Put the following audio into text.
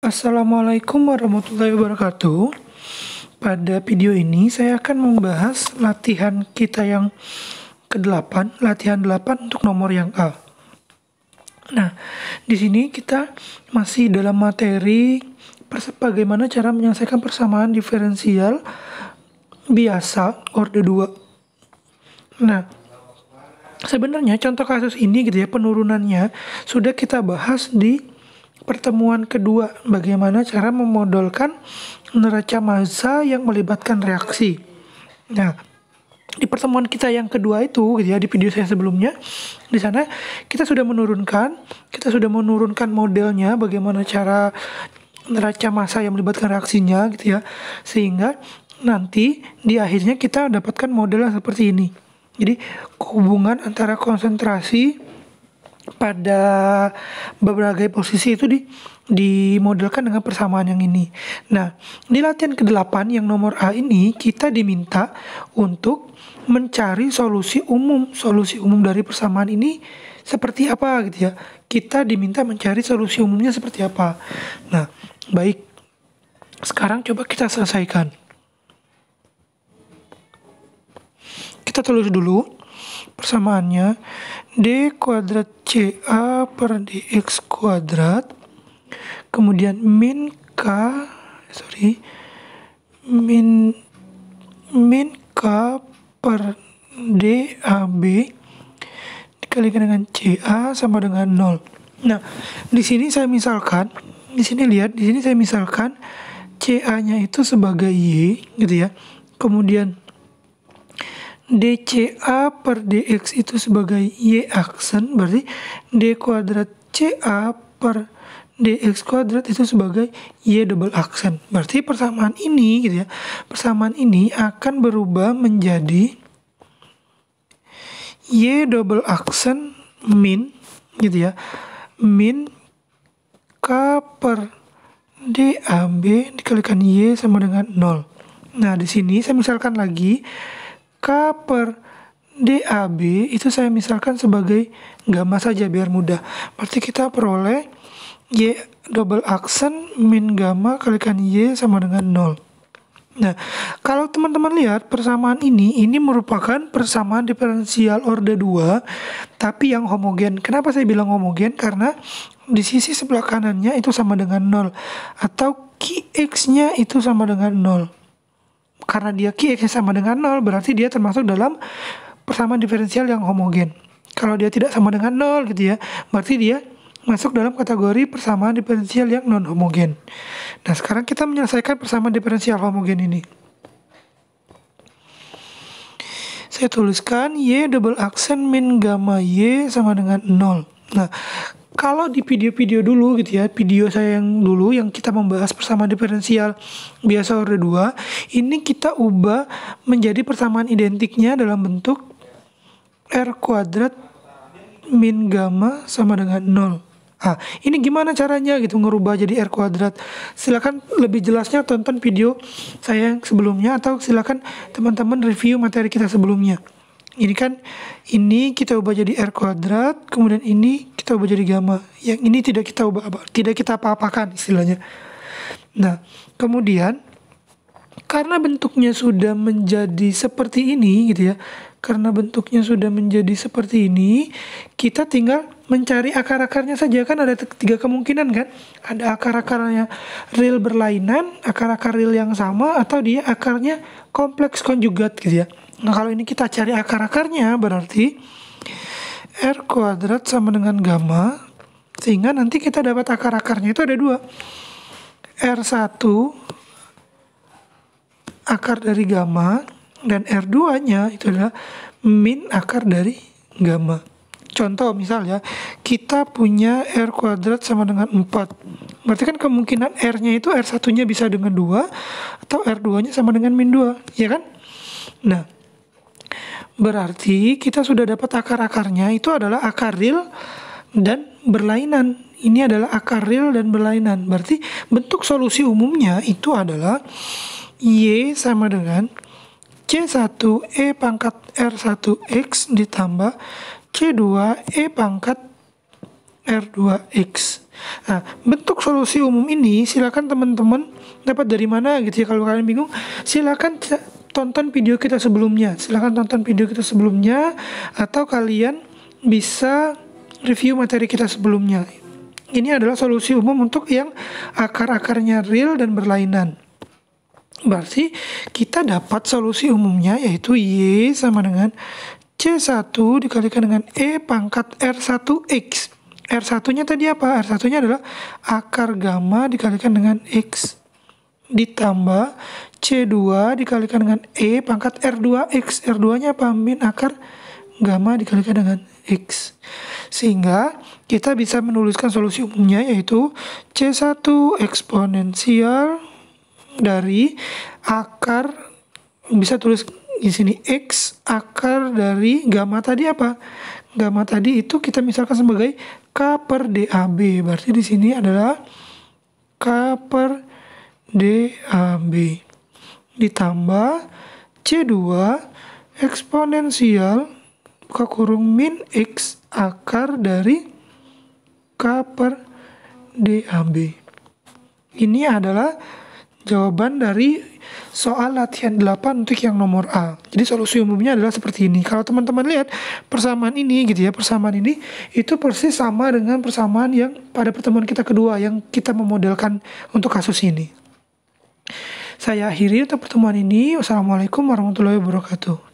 Assalamualaikum warahmatullahi wabarakatuh. Pada video ini saya akan membahas latihan kita yang ke-8, latihan 8 untuk nomor yang A. Nah, di sini kita masih dalam materi bagaimana cara menyelesaikan persamaan diferensial biasa orde 2. Nah, sebenarnya contoh kasus ini gitu ya, penurunannya sudah kita bahas di pertemuan kedua, bagaimana cara memodalkan neraca massa yang melibatkan reaksi. Nah, di pertemuan kita yang kedua itu gitu ya, di video saya sebelumnya, di sana kita sudah menurunkan modelnya, bagaimana cara neraca massa yang melibatkan reaksinya gitu ya, sehingga nanti di akhirnya kita dapatkan model yang seperti ini. Jadi hubungan antara konsentrasi pada berbagai posisi itu dimodelkan dengan persamaan yang ini. Nah, di latihan ke-8 yang nomor A ini kita diminta untuk mencari solusi umum. Solusi umum dari persamaan ini seperti apa gitu ya. Kita diminta mencari solusi umumnya seperti apa. Nah, baik. Sekarang coba kita selesaikan. Kita tulis dulu persamaannya. D kuadrat CA per DX kuadrat, kemudian min K per DAB dikalikan dengan CA sama dengan 0. Nah, di sini saya misalkan CA-nya itu sebagai Y gitu ya. Kemudian DCA per DX itu sebagai Y aksen, berarti D kuadrat CA per DX kuadrat itu sebagai Y double aksen. Berarti persamaan ini gitu ya, persamaan ini akan berubah menjadi Y double aksen min gitu ya, min K per DAB dikalikan Y sama dengan 0. Nah, di sini saya misalkan lagi K per DAB itu saya misalkan sebagai gamma saja biar mudah. Berarti kita peroleh Y double aksen min gamma kalikan Y sama dengan 0. Nah, kalau teman-teman lihat persamaan ini merupakan persamaan diferensial orde 2 tapi yang homogen. Kenapa saya bilang homogen? Karena di sisi sebelah kanannya itu sama dengan 0 atau Qx-nya itu sama dengan 0. Karena dia Qx sama dengan 0, berarti dia termasuk dalam persamaan diferensial yang homogen. Kalau dia tidak sama dengan 0 gitu ya, berarti dia masuk dalam kategori persamaan diferensial yang non homogen. Nah, sekarang kita menyelesaikan persamaan diferensial homogen ini. Saya tuliskan Y double aksen min gamma Y sama dengan 0. Nah, kalau di video-video dulu gitu ya, video saya yang dulu yang kita membahas persamaan diferensial biasa orde 2, ini kita ubah menjadi persamaan identiknya dalam bentuk R kuadrat min gamma sama dengan 0. Ah, ini gimana caranya gitu ngerubah jadi R kuadrat? Silakan lebih jelasnya tonton video saya yang sebelumnya atau silakan teman-teman review materi kita sebelumnya. Ini kita ubah jadi R kuadrat, kemudian ini kita ubah jadi gamma. Yang ini tidak kita apa-apakan istilahnya. Nah, kemudian karena bentuknya sudah menjadi seperti ini gitu ya. Karena bentuknya sudah menjadi seperti ini, kita tinggal mencari akar-akarnya saja. Kan ada 3 kemungkinan kan. Ada akar-akarnya real berlainan, akar-akar real yang sama, atau dia akarnya kompleks konjugat gitu ya. Nah, kalau ini kita cari akar-akarnya, berarti R kuadrat sama dengan gamma, sehingga nanti kita dapat akar-akarnya itu ada 2. R1 akar dari gamma, dan R2-nya itu adalah min akar dari gamma. Contoh misalnya, kita punya R kuadrat sama dengan 4. Berarti kan kemungkinan R-nya itu R1-nya bisa dengan 2, atau R2-nya sama dengan min 2, ya kan? Nah, berarti kita sudah dapat akar-akarnya itu adalah akar real dan berlainan. Ini adalah akar real dan berlainan. Berarti bentuk solusi umumnya itu adalah Y sama dengan C1 E pangkat R1X ditambah C2 E pangkat R2X. Nah, bentuk solusi umum ini silakan teman-teman dapat dari mana gitu ya. Kalau kalian bingung, silakan tonton video kita sebelumnya. Atau kalian bisa review materi kita sebelumnya. Ini adalah solusi umum untuk yang akar-akarnya real dan berlainan. Berarti kita dapat solusi umumnya yaitu Y sama dengan C1 dikalikan dengan E pangkat R1X. R1-nya tadi apa? R1-nya adalah akar gamma dikalikan dengan X. Ditambah C2 dikalikan dengan E pangkat R2X. R2-nya apa? Min akar gamma dikalikan dengan X. Sehingga kita bisa menuliskan solusi umumnya yaitu C1 eksponensial dari akar, bisa tulis di sini X akar dari gamma tadi apa? Gamma tadi itu kita misalkan sebagai K per DAB. Berarti di sini adalah K per DAB. Ditambah C2 eksponensial buka kurung min X akar dari K per DAB. Ini adalah jawaban dari soal latihan 8 untuk yang nomor A. Jadi solusi umumnya adalah seperti ini. Kalau teman-teman lihat persamaan ini gitu ya, persamaan ini itu persis sama dengan persamaan yang pada pertemuan kita kedua yang kita memodelkan untuk kasus ini. Saya akhiri untuk pertemuan ini. Wassalamualaikum warahmatullahi wabarakatuh.